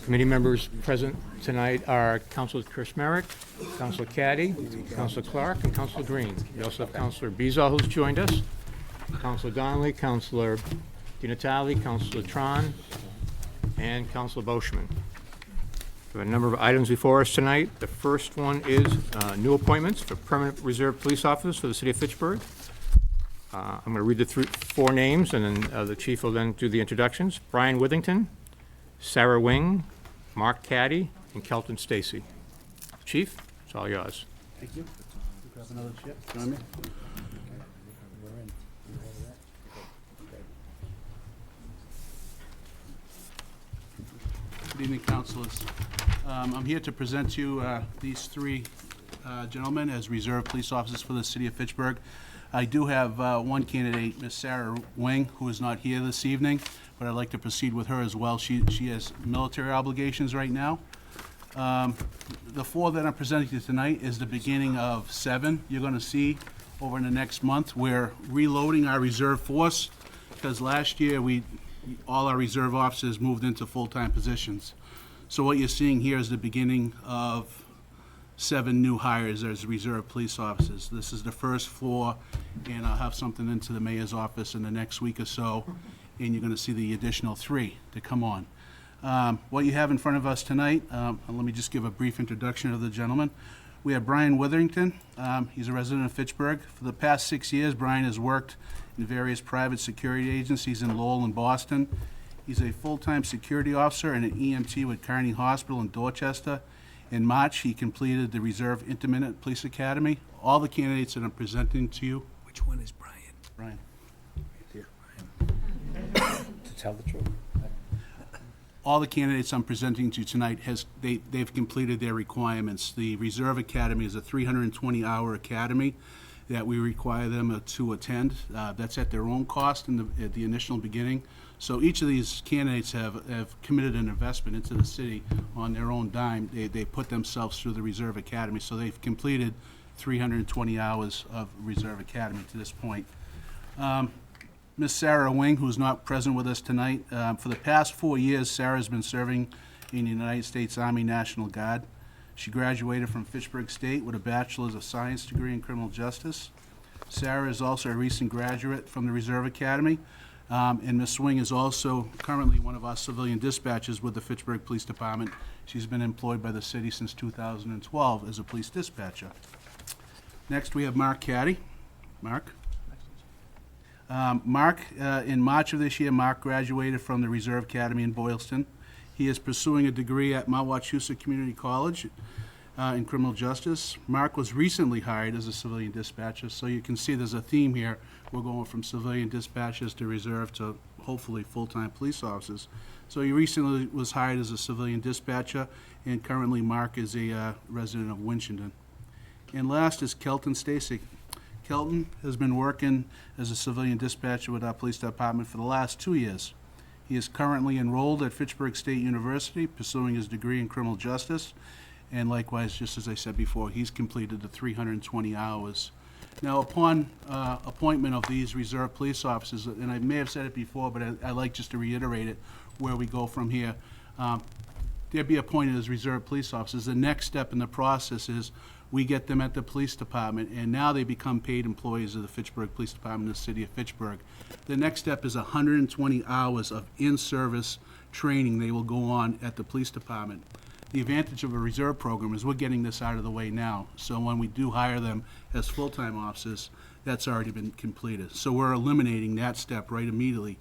Committee members present tonight are Councilor Chris Merrick, Councilor Caddy, Councilor Clark, and Councilor Green. We also have Councilor Bezal, who's joined us, Councilor Donnelly, Councilor DiNatale, Councilor Tron, and Councilor Boschman. We have a number of items before us tonight. The first one is new appointments for permanent reserve police officers for the city of Fitchburg. I'm going to read the four names, and then the chief will then do the introductions. Brian Withington, Sarah Wing, Mark Caddy, and Kelton Stacy. Chief, it's all yours. Thank you. Grab another chair. Join me. Good evening, councilors. I'm here to present to you these three gentlemen as reserve police officers for the city of Fitchburg. I do have one candidate, Miss Sarah Wing, who is not here this evening, but I'd like to proceed with her as well. She has military obligations right now. The four that I'm presenting to you tonight is the beginning of 7 you're going to see over in the next month. We're reloading our reserve force because last year all our reserve officers moved into full-time positions. So what you're seeing here is the beginning of 7 new hires as reserve police officers. This is the first 4, and I'll have something into the mayor's office in the next week or so, and you're going to see the additional 3 to come on. What you have in front of us tonight, let me just give a brief introduction of the gentleman. We have Brian Withington. He's a resident of Fitchburg. For the past 6 years, Brian has worked in various private security agencies in Lowell and Boston. He's a full-time security officer and an EMT with Kearney Hospital in Dorchester. In March, he completed the Reserve Intermittent Police Academy. All the candidates that I'm presenting to you. Which one is Brian? Brian. Right here. To tell the truth. All the candidates I'm presenting to you tonight, they've completed their requirements. The Reserve Academy is a 320-hour academy that we require them to attend. That's at their own cost at the initial beginning. So each of these candidates have committed an investment into the city on their own dime. They put themselves through the Reserve Academy, so they've completed 320 hours of Reserve Academy to this point. Miss Sarah Wing, who's not present with us tonight, for the past 4 years, Sarah's been serving in the United States Army National Guard. She graduated from Fitchburg State with a Bachelor's of Science degree in Criminal Justice. Sarah is also a recent graduate from the Reserve Academy. And Ms. Swing is also currently one of our civilian dispatchers with the Fitchburg Police Department. She's been employed by the city since 2012 as a police dispatcher. Next, we have Mark Caddy. Mark? In March of this year, Mark graduated from the Reserve Academy in Boylston. He is pursuing a degree at Mount Wachusett Community College in criminal justice. Mark was recently hired as a civilian dispatcher, so you can see there's a theme here. We're going from civilian dispatchers to reserve to hopefully full-time police officers. So he recently was hired as a civilian dispatcher, and currently Mark is a resident of Winchendon. And last is Kelton Stacy. Kelton has been working as a civilian dispatcher with our police department for the last 2 years. He is currently enrolled at Fitchburg State University, pursuing his degree in criminal justice. And likewise, just as I said before, he's completed the 320 hours. Now, upon appointment of these reserve police officers, and I may have said it before, but I like just to reiterate it, where we go from here, they'll be appointed as reserve police officers. The next step in the process is we get them at the police department, and now they become paid employees of the Fitchburg Police Department in the city of Fitchburg. The next step is 120 hours of in-service training they will go on at the police department. The advantage of a reserve program is we're getting this out of the way now. So when we do hire them as full-time officers, that's already been completed. So we're eliminating that step right immediately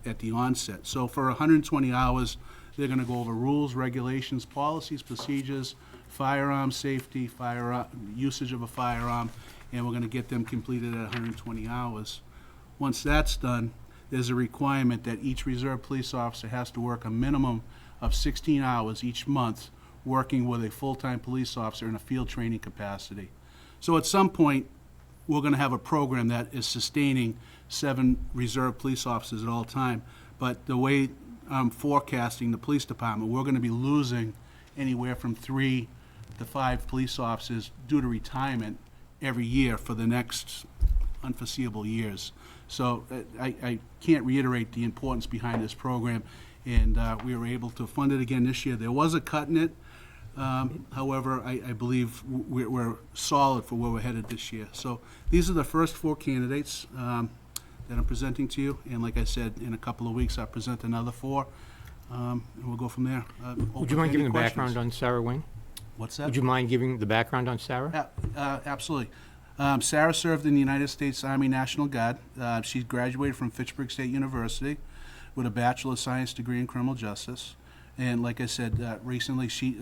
at the onset. So for 120 hours, they're going to go over rules, regulations, policies, procedures, firearm safety, usage of a firearm, and we're going to get them completed at 120 hours. Once that's done, there's a requirement that each reserve police officer has to work a minimum of 16 hours each month working with a full-time police officer in a field training capacity. So at some point, we're going to have a program that is sustaining 7 reserve police officers at all time. But the way I'm forecasting the police department, we're going to be losing anywhere from 3 to 5 police officers due to retirement every year for the next unforeseeable years. So I can't reiterate the importance behind this program. and we were able to fund it again this year. There was a cut in it. However, I believe we're solid for where we're headed this year. So these are the first 4 candidates that I'm presenting to you, and like I said, in a couple of weeks, I'll present another 4, and we'll go from there. Would you mind giving the background on Sarah Wing? What's that? Would you mind giving the background on Sarah? Absolutely. Sarah served in the United States Army National Guard. She graduated from Fitchburg State University with a Bachelor of Science degree in criminal justice. And like I said, recently, she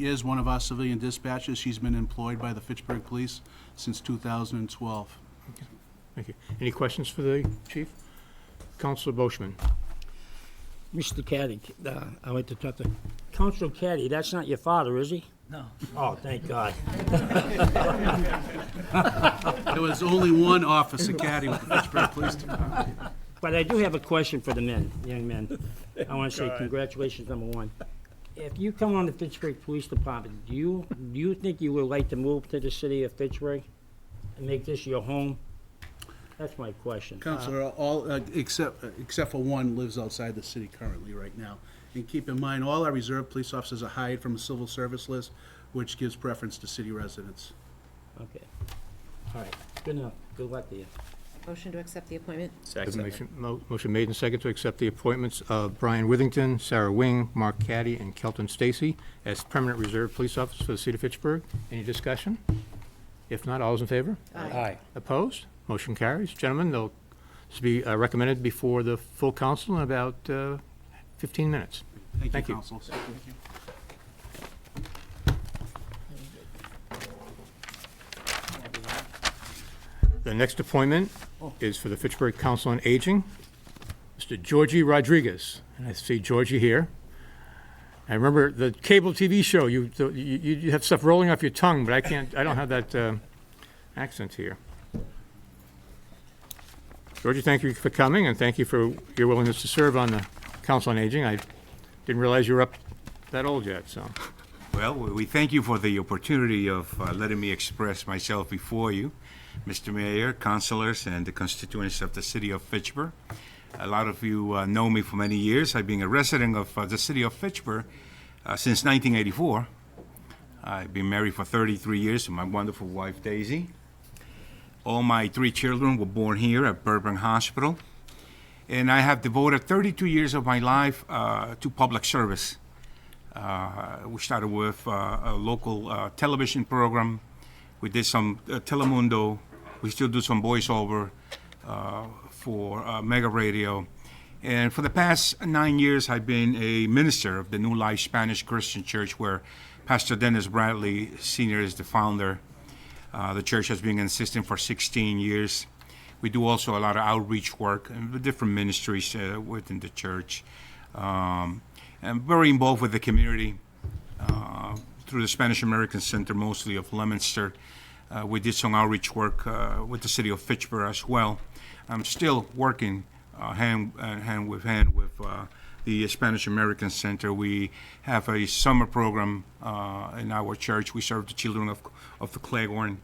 is one of our civilian dispatchers. She's been employed by the Fitchburg Police since 2012. Thank you. Any questions for the chief? Councilor Boishman. Mr. Caddy, I'd like to talk to Councilor Caddy. That's not your father, is he? No. Oh, thank God. There was only one officer caddy with the Fitchburg Police Department. But I do have a question for the men, young men. I want to say congratulations, number one. If you come on the Fitchburg Police Department, do you think you would like to move to the city of Fitchburg and make this your home? That's my question. Counselor, all, except for one lives outside the city currently right now. And keep in mind, all our reserve police officers are hired from a civil service list, which gives preference to city residents. Okay. All right. Good enough. Good luck to you. Motion to accept the appointment? Motion made and second to accept the appointments of Brian Withington, Sarah Wing, Mark Caddy, and Kelton Stacy as permanent reserve police officers for the city of Fitchburg. Any discussion? If not, all those in favor? Aye. Opposed? Motion carries. Gentlemen, they'll be recommended before the full council in about 15 minutes. Thank you. you, councils. Thank you. The next appointment is for the Fitchburg Council on Aging, Mr. Georgie Rodriguez. And I see Georgie here. I remember the cable TV show, you have stuff rolling off your tongue, but I don't have that accent here. Georgie, thank you for coming, and thank you for your willingness to serve on the Council on Aging. I didn't realize you were up that old yet, so. Well, we thank you for the opportunity of letting me express myself before you, Mr. Mayor, councilors, and the constituents of the city of Fitchburg. A lot of you know me for many years. I've been a resident of the city of Fitchburg since 1984. I've been married for 33 years to my wonderful wife, Daisy. All my 3 children were born here at Burbank Hospital. And I have devoted 32 years of my life to public service. We started with a local television program. We did some Telemundo. We still do some voiceover for Mega Radio. And for the past 9 years, I've been a minister of the New Life Spanish Christian Church, where Pastor Dennis Bradley Sr. is the founder. The church has been consistent for 16 years. We do also a lot of outreach work and different ministries within the church. I'm very involved with the community through the Spanish American Center, mostly of Leominster. We did some outreach work with the city of Fitchburg as well. I'm still working hand with the Spanish American Center. We have a summer program in our church. We serve the children of the Cleghorn.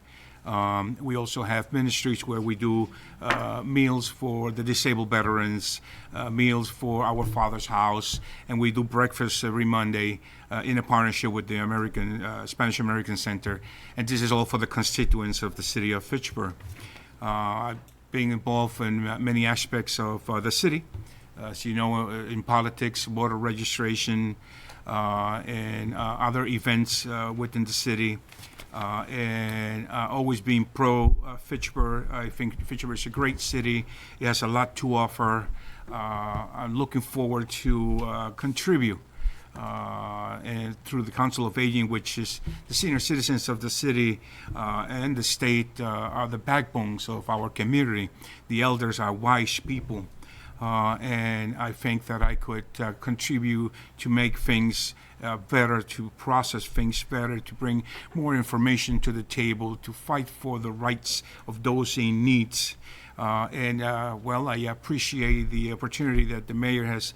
We also have ministries where we do meals for the disabled veterans, meals for our Father's House, and we do breakfast every Monday in a partnership with the Spanish American Center. And this is all for the constituents of the city of Fitchburg. Being involved in many aspects of the city, as you know, in politics, voter registration, and other events within the city. And always being pro Fitchburg. I think Fitchburg is a great city. It has a lot to offer. I'm looking forward to contribute and through the Council of Aging, which is the senior citizens of the city and the state are the backbones of our community. The elders are wise people. And I think that I could contribute to make things better, to process things better, to bring more information to the table, to fight for the rights of those in need. Well, I appreciate the opportunity that the mayor has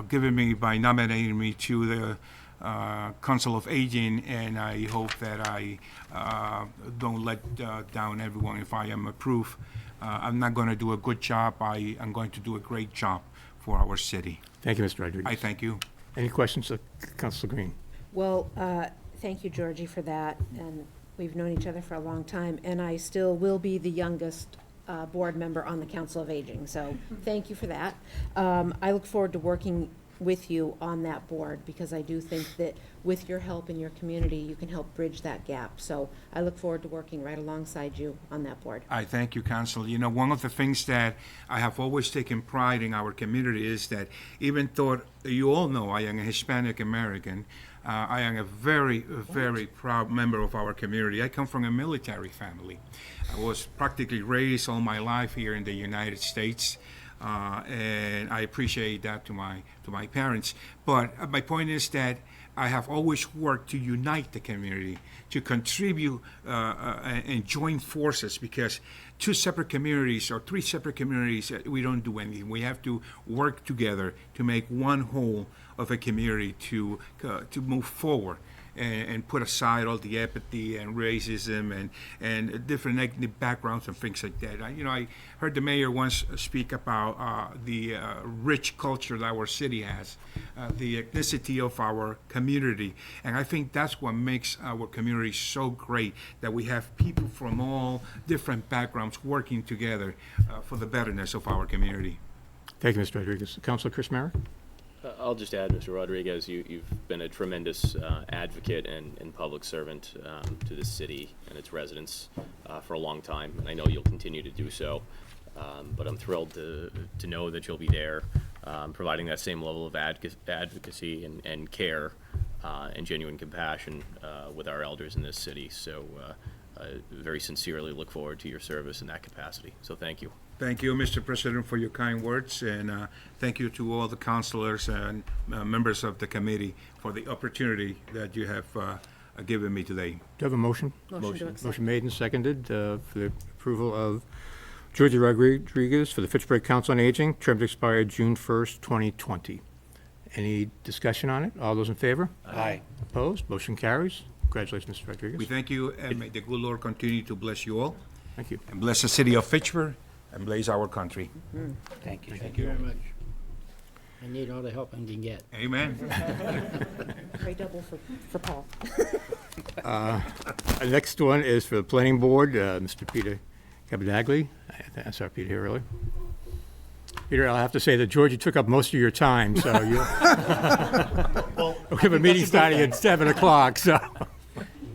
given me by nominating me to the Council of Aging, and I hope that I don't let down everyone if I am approved. I'm not going to do a good job. I am going to do a great job for our city. Thank you, Mr. Rodriguez. I thank you. Any questions of Councilor Green? Well, thank you, Georgie, for that, and we've known each other for a long time, and I still will be the youngest board member on the Council of Aging, so thank you for that. I look forward to working with you on that board, because I do think that with your help in your community, you can help bridge that gap. So I look forward to working right alongside you on that board. I thank you, Council. You know, one of the things that I have always taken pride in our community is that even though you all know I am a Hispanic American, I am a very, very proud member of our community. I come from a military family. I was practically raised all my life here in the United States. And I appreciate that to my parents. But my point is that I have always worked to unite the community, to contribute and join forces, because two separate communities or three separate communities, we don't do anything. We have to work together to make one whole of a community to move forward. And put aside all the apathy and racism and different ethnic backgrounds and things like that. I heard the mayor once speak about the rich culture that our city has, the ethnicity of our community, and I think that's what makes our community so great, that we have people from all different backgrounds working together for the betterness of our community. Thank you, Mr. Rodriguez. Councilor Chris Merrick? I'll just add, Mr. Rodriguez, you've been a tremendous advocate and public servant to this city and its residents for a long time, and I know you'll continue to do so. But I'm thrilled to know that you'll be there, providing that same level of advocacy and care and genuine compassion with our elders in this city. So I very sincerely look forward to your service in that capacity. So thank you. Thank you, Mr. President, for your kind words, and thank you to all the councilors and members of the committee for the opportunity that you have given me today. Do you have a motion? Motion to accept. Motion made and seconded for the approval of Georgie Rodriguez for the Fitchburg Council on Aging, term to expire June 1st, 2020. Any discussion on it? All those in favor? Aye. Opposed? Motion carries. Congratulations, Mr. We Rodriguez. thank you, and may the good Lord continue to bless you all, Thank you. and bless the city of Fitchburg, and bless our country. Thank you. Thank you very much. I need all the help I can get. Amen. Pray double for Paul. The next one is for the Planning Board, Mr. Peter Cabadagli. I saw Peter here earlier. Peter, I'll have to say that Georgie took up most of your time, so you we have a meeting starting at 7 o'clock, so.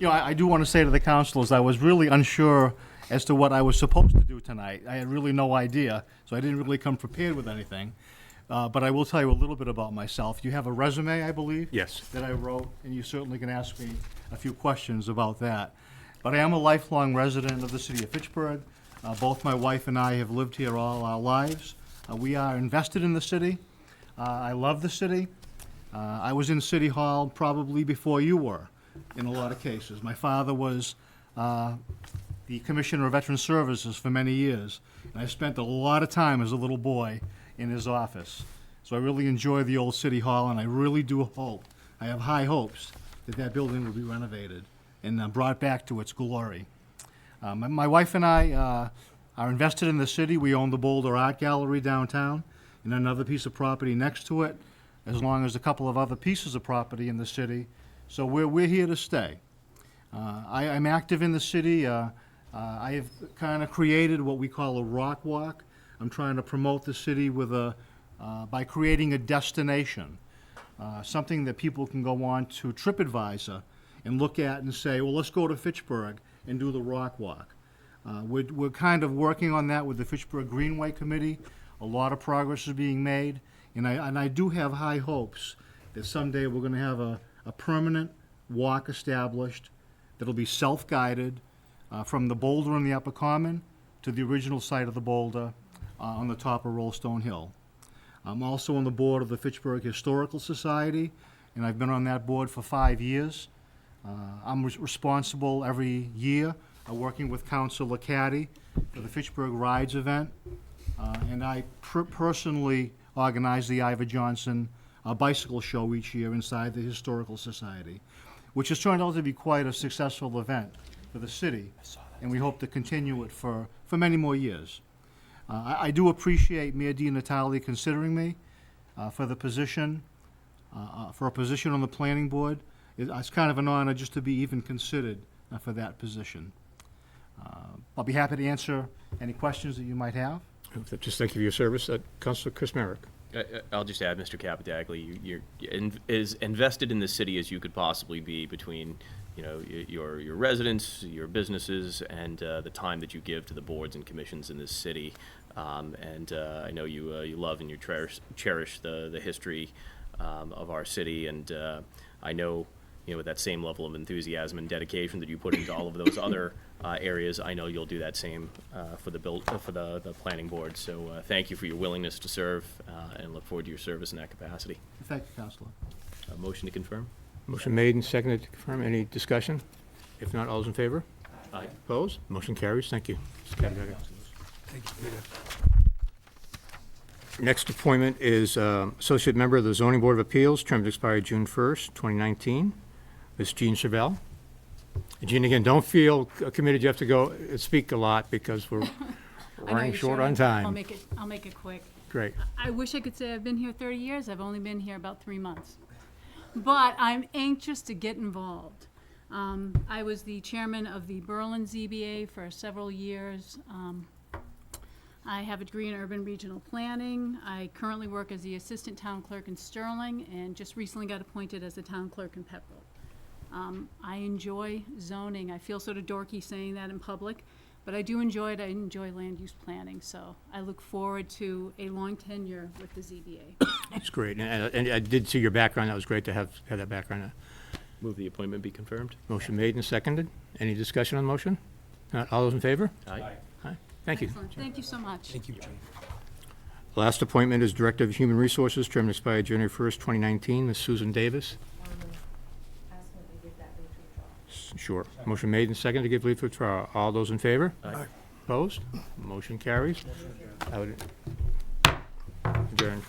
I do want to say to the councilors, I was really unsure as to what I was supposed to do tonight. I had really no idea, so I didn't really come prepared with anything. But I will tell you a little bit about myself. You have a resume, I believe? Yes. That I wrote, and you certainly can ask me a few questions about that. But I am a lifelong resident of the city of Fitchburg. Both my wife and I have lived here all our lives. We are invested in the city. I love the city. I was in City Hall probably before you were, in a lot of cases. My father was the Commissioner of Veteran Services for many years, and I spent a lot of time as a little boy in his office. So I really enjoy the old City Hall, and I really do hope, I have high hopes, that building will be renovated and brought back to its glory. My wife and I are invested in the city. We own the Boulder Art Gallery downtown and another piece of property next to it, as long as a couple of other pieces of property in the city. So we're here to stay. I'm active in the city. I have kind of created what we call a rock walk. I'm trying to promote the city with by creating a destination, something that people can go on to TripAdvisor and look at and say, well, let's go to Fitchburg and do the rock walk. We're kind of working on that with the Fitchburg Greenway Committee. A lot of progress is being made, and I do have high hopes that someday we're going to have a permanent walk established that'll be self-guided from the boulder in the Upper Common to the original site of the boulder on the top of Rollstone Hill. I'm also on the board of the Fitchburg Historical Society, and I've been on that board for 5 years. I'm responsible every year working with Councilor Caddy for the Fitchburg Rides event, and I personally organize the Ivor Johnson bicycle show each year inside the Historical Society, which has turned out to be quite a successful event for the city, and we hope to continue it for many more years. I do appreciate Mayor Di Natale considering me. for the position, for a position on the planning board. It's kind of an honor just to be even considered for that position. I'll be happy to answer any questions that you might have. Just thank you for your service. Councilor Chris Merrick. I'll just add, Mr. Capitagli, you're as invested in the city as you could possibly be between, you know, your residents, your businesses, and the time that you give to the boards and commissions in this city. I know you love and you cherish the history of our city, and I know, you know, with that same level of enthusiasm and dedication that you put into all of those other areas, I know you'll do that same for the planning board. So thank you for your willingness to serve, and look forward to your service in that capacity. Thank you, Counselor. Motion to confirm? Motion made and seconded to confirm. Any discussion? If not, all's in favor? Aye. Opposed? Motion carries. Thank you. Mr. Capitagli. Thank you, Peter. Next appointment is Associate Member of the Zoning Board of Appeals, term to expire June 1st, 2019. Ms. Jean Chevelle. Jean, again, don't feel committed you have to go speak a lot because we're I know running you short should. on I'll time. make it quick. Great. I wish I could say I've been here 30 years. I've only been here about 3 months. But I'm anxious to get involved. I was the chairman of the Berlin ZBA for several years. I have a degree in urban regional planning. I currently work as the assistant town clerk in Sterling and just recently got appointed as the town clerk in Pepperell. I enjoy zoning. I feel sort of dorky saying that in public, but I do enjoy it. I enjoy land use planning, so I look forward to a long tenure with the ZBA. That's great. And I did see your background. That was great to have that background. Move the appointment be confirmed? Motion made and seconded. Any discussion on the motion? Not all those in favor? Aye. Aye. Thank you. Excellent. Thank you so much. Thank you, Jean. Last appointment is Director of Human Resources, term to expire January 1st, 2019. Ms. Susan Davis. Sure. Motion made and seconded to give leave to withdraw. All those in favor? Aye. Opposed? Motion carries. I would adjourn.